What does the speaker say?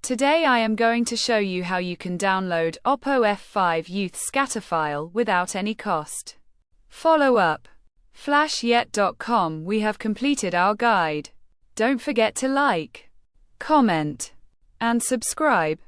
Today I am going to show you how you can download Oppo F5 Youth scatter file without any cost. Follow up. FlashYet.com. We have completed our guide. Don't forget to like, comment, and subscribe.